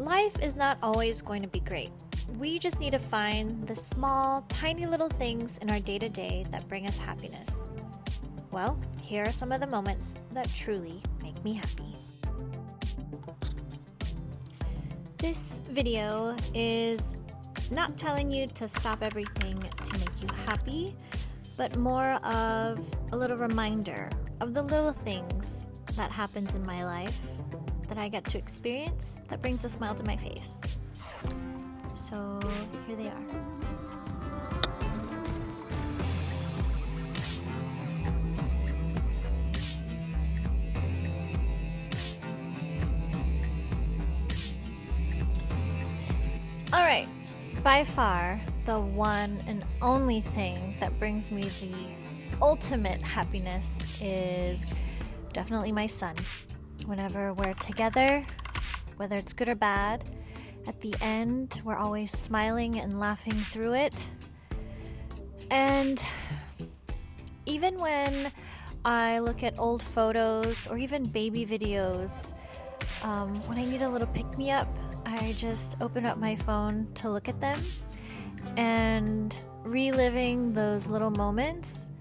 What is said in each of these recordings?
Life is not always going to be great. We just need to find the small, tiny little things in our day-to-day that bring us happiness. Well, here are some of the moments that truly make me happy. This video is not telling you to stop everything to make you happy, but more of a little reminder of the little things that happens in my life that I get to experience that brings a smile to my face. So here they are. Alright, by far the one and only thing that brings me the ultimate happiness is definitely my son. Whenever we're together, whether it's good or bad, at the end we're always smiling and laughing through it. And even when I look at old photos or even baby videos, when I need a little pick-me-up, I just open up my phone to look at them, and reliving those little moments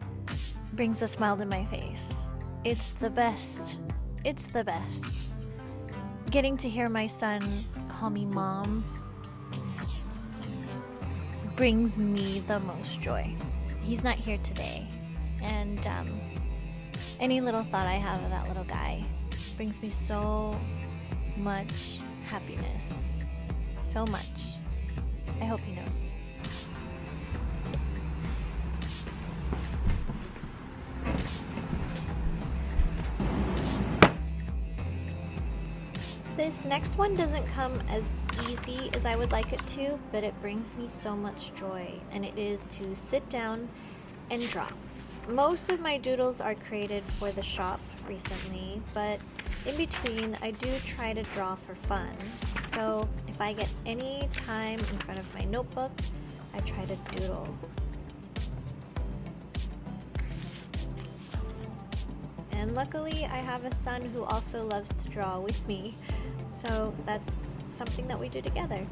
brings a smile to my face. It's the best. It's the best. Getting to hear my son call me mom brings me the most joy. He's not here today, and any little thought I have of that little guy brings me so much happiness. So much. I hope he knows. This next one doesn't come as easy as I would like it to, but it brings me so much joy, and it is to sit down and draw. Most of my doodles are created for the shop recently, but in between I do try to draw for fun. So if I get any time in front of my notebook, I try to doodle. And luckily I have a son who also loves to draw with me, so that's something that we do together.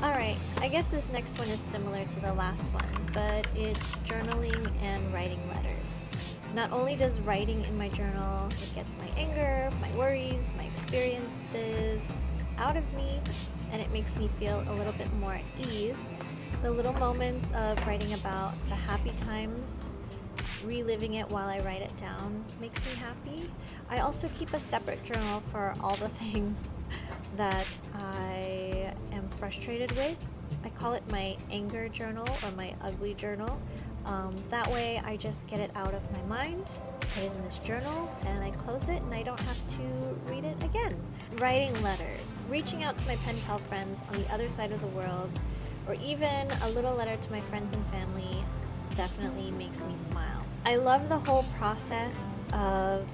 Alright, I guess this next one is similar to the last one, but it's journaling and writing letters. Not only does writing in my journal, it gets my anger, my worries, my experiences out of me, and it makes me feel a little bit more at ease. The little moments of writing about the happy times, reliving it while I write it down, makes me happy. I also keep a separate journal for all the things that I am frustrated with. I call it my anger journal or my ugly journal. That way I just get it out of my mind, put it in this journal, and I close it and I don't have to read it again. Writing letters, reaching out to my pen pal friends on the other side of the world, or even a little letter to my friends and family definitely makes me smile. I love the whole process of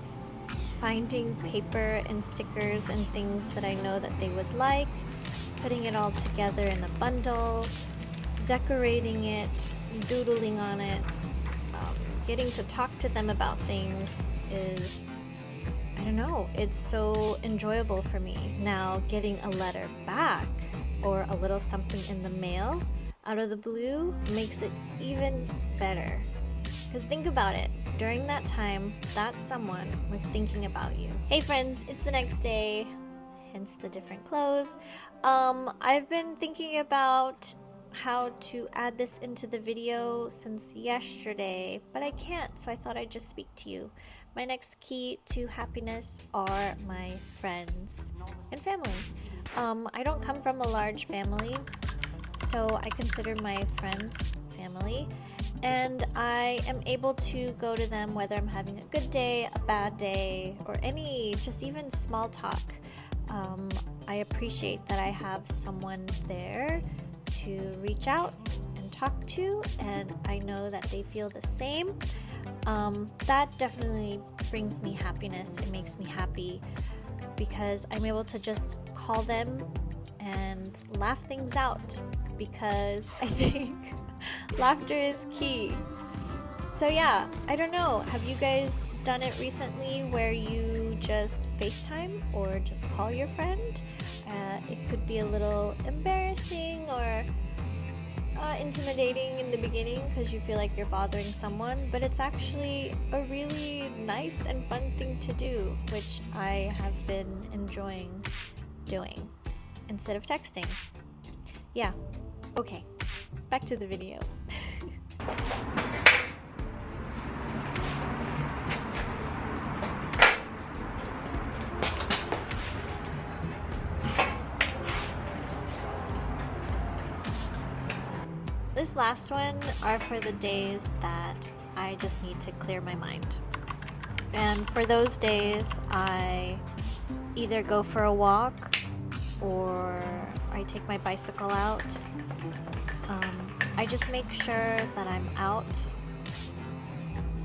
finding paper and stickers and things that I know that they would like, putting it all together in a bundle, decorating it, doodling on it. Getting to talk to them about things is, I don't know, it's so enjoyable for me. Now, getting a letter back or a little something in the mail out of the blue makes it even better. Because think about it, during that time, that someone was thinking about you. Hey friends, it's the next day, hence the different clothes. I've been thinking about how to add this into the video since yesterday, but I can't, so I thought I'd just speak to you. My next key to happiness are my friends and family. I don't come from a large family, so I consider my friends family, and I am able to go to them whether I'm having a good day, a bad day, or any just even small talk. I appreciate that I have someone there to reach out and talk to, and I know that they feel the same. that definitely brings me happiness. It makes me happy because I'm able to just call them and laugh things out, because I think laughter is key. So yeah, I don't know, have you guys done it recently where you just FaceTime or just call your friend? It could be a little embarrassing or intimidating in the beginning because you feel like you're bothering someone, but it's actually a really nice and fun thing to do, which I have been enjoying doing instead of texting. Yeah, okay, back to the video. This last one are for the days that I just need to clear my mind. And for those days, I either go for a walk or I take my bicycle out. I just make sure that I'm out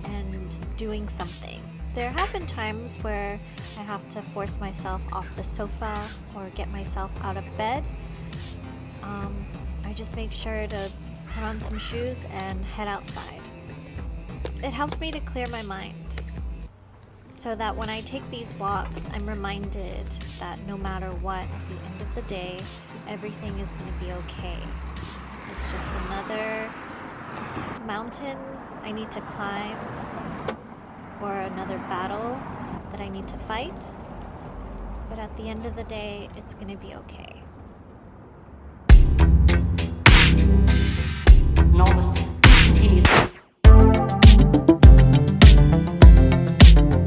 and doing something. There have been times where I have to force myself off the sofa or get myself out of bed. I just make sure to put on some shoes and head outside. It helps me to clear my mind so that when I take these walks, I'm reminded that no matter what, at the end of the day, everything is going to be okay. It's just another mountain I need to climb or another battle that I need to fight, but at the end of the day, it's going to be okay. Новости.